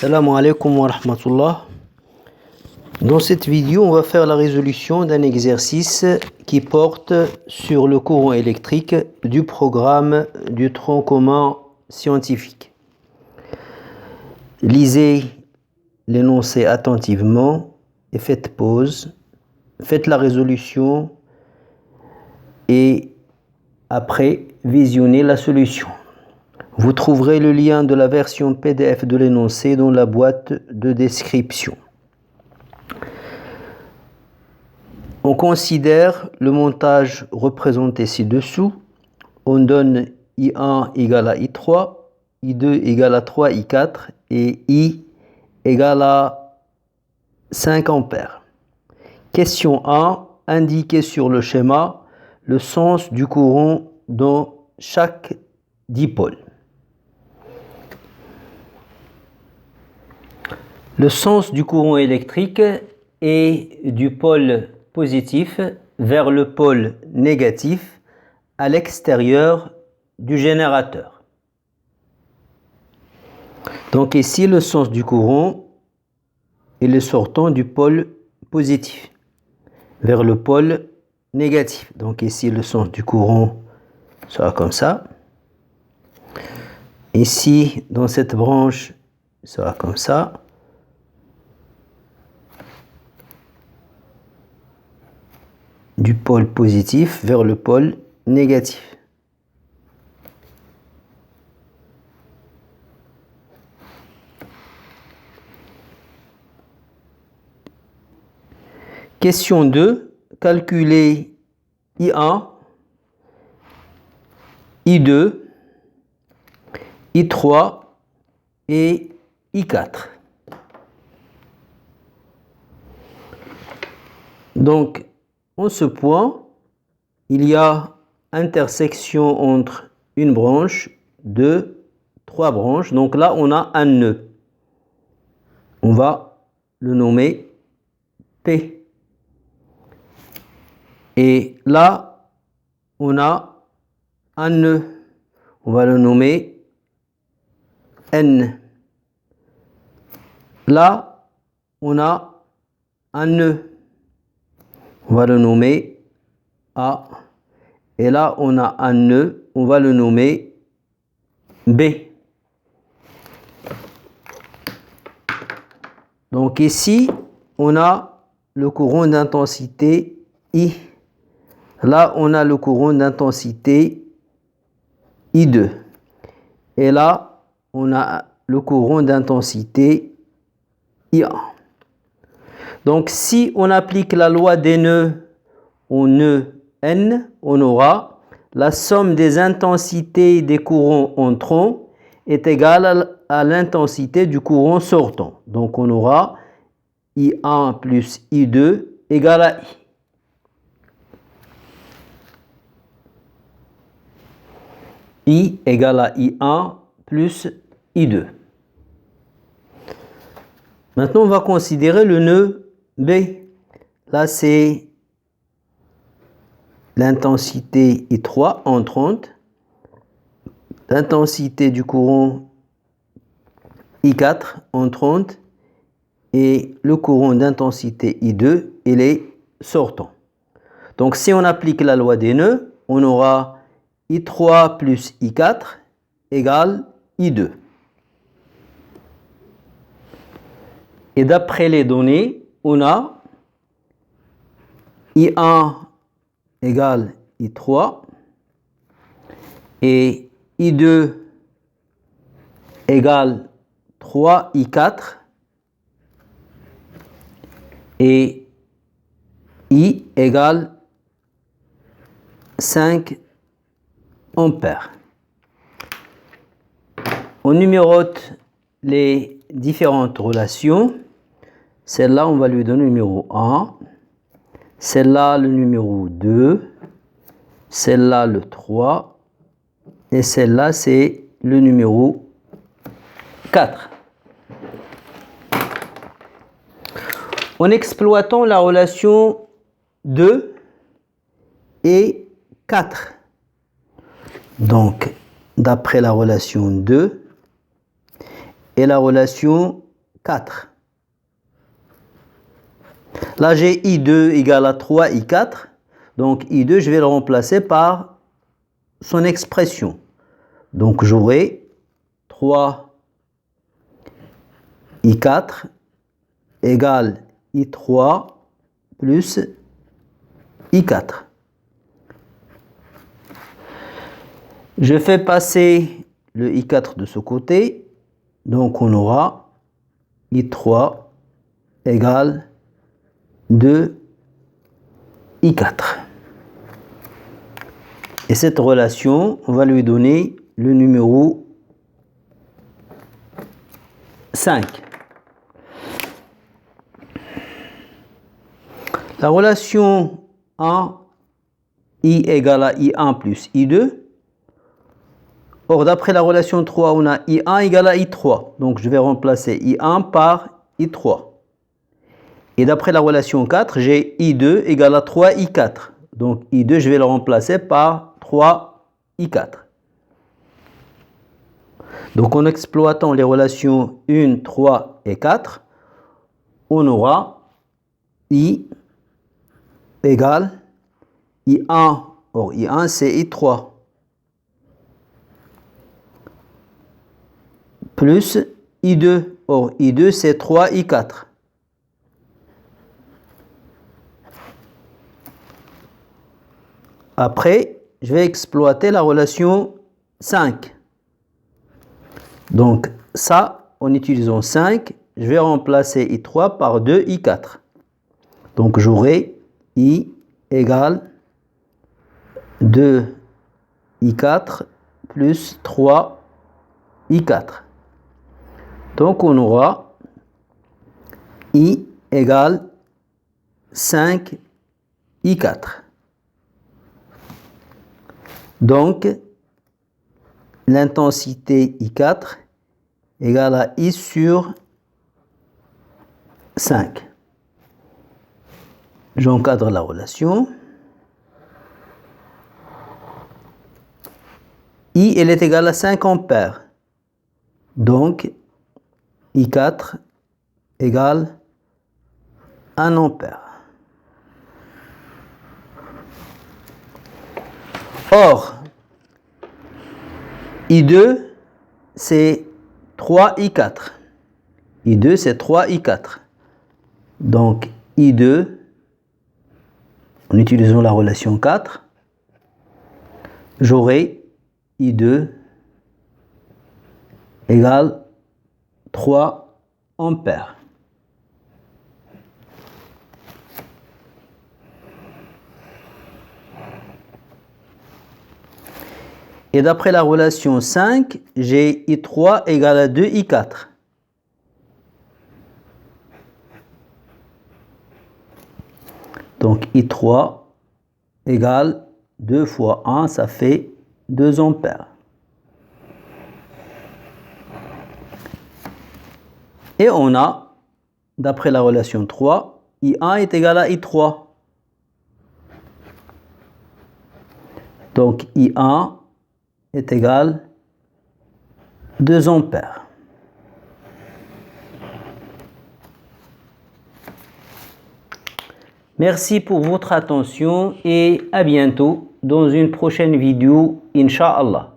Assalamu alaikum wa rahmatullah. Dans cette vidéo, on va faire la résolution d'un exercice qui porte sur le courant électrique du programme du tronc commun scientifique. Lisez l'énoncé attentivement et faites pause. Faites la résolution et après visionnez la solution. Vous trouverez le lien de la version PDF de l'énoncé dans la boîte de description. On considère le montage représenté ci-dessous. On donne I1 égale à I3, I2 égale à 3, I4 et I égale à 5 ampères. Question 1. Indiquez sur le schéma le sens du courant dans chaque dipôle. Le sens du courant électrique est du pôle positif vers le pôle négatif à l'extérieur du générateur. Donc ici, le sens du courant est le sortant du pôle positif vers le pôle négatif. Donc ici, le sens du courant sera comme ça. Ici, dans cette branche, sera comme ça. Du pôle positif vers le pôle négatif. Question 2. Calculez I1, I2, I3 et I4. Donc, en ce point, il y a intersection entre une branche, deux, trois branches. Donc là, on a un nœud. On va le nommer P. Et là, on a un nœud. On va le nommer N. Là, on a un nœud. On va le nommer A. Et là, on a un nœud. On va le nommer B. Donc ici, on a le courant d'intensité I. Là, on a le courant d'intensité I2. Et là, on a le courant d'intensité I1. Donc, si on applique la loi des nœuds au nœud N, on aura la somme des intensités des courants entrants est égale à l'intensité du courant sortant. Donc, on aura I1 plus I2 égale à I. I égale à I1 plus I2. Maintenant, on va considérer le nœud B. Là, c'est l'intensité I3 entrante, l'intensité du courant I4 entrante et le courant d'intensité I2, il est sortant. Donc, si on applique la loi des nœuds, on aura I3 plus I4 égale I2. Et d'après les données, on a I1 égale I3 et I2 égale 3 I4 et I égale 5 ampères. On numérote les différentes relations. Celle-là, on va lui donner le numéro 1. Celle-là, le numéro 2. Celle-là, le 3. Et celle-là, c'est le numéro 4. En exploitant la relation 2 et 4. Donc, d'après la relation 2 et la relation 4. Là, j'ai I2 égale à 3 I4. Donc, I2, je vais le remplacer par son expression. Donc, j'aurai 3 I4 égale I3 plus I4. Je fais passer le I4 de ce côté. Donc, on aura I3 égale 2 I4. Et cette relation, on va lui donner le numéro 5. La relation 1, I égale à I1 plus I2. Or, d'après la relation 3, on a I1 égale à I3. Donc, je vais remplacer I1 par I3. Et d'après la relation 4, j'ai I2 égale à 3 I4. Donc, I2, je vais le remplacer par 3 I4. Donc, en exploitant les relations 1, 3 et 4, on aura I égale I1. Or, I1, c'est I3. Plus I2. Or, I2, c'est 3 I4. Après, je vais exploiter la relation 5. Donc, ça, en utilisant 5, je vais remplacer I3 par 2 I4. Donc, j'aurai I égale 2 I4 plus 3 I4. Donc, on aura I égale 5 I4. Donc, l'intensité I4 égale à I sur 5. J'encadre la relation. I, elle est égale à 5 ampères. Donc, I4 égale 1 ampère. Or, I2, c'est 3 I4. I2, c'est 3 I4. Donc, I2, en utilisant la relation 4, j'aurai I2 égale 3 ampères. Et d'après la relation 5, j'ai I3 égale à 2 I4. Donc I3 égale 2 fois 1, ça fait 2 ampères. Et on a, d'après la relation 3, I1 est égal à I3. Donc I1 est égal à 2 ampères. Merci pour votre attention et à bientôt dans une prochaine vidéo, Inch'Allah.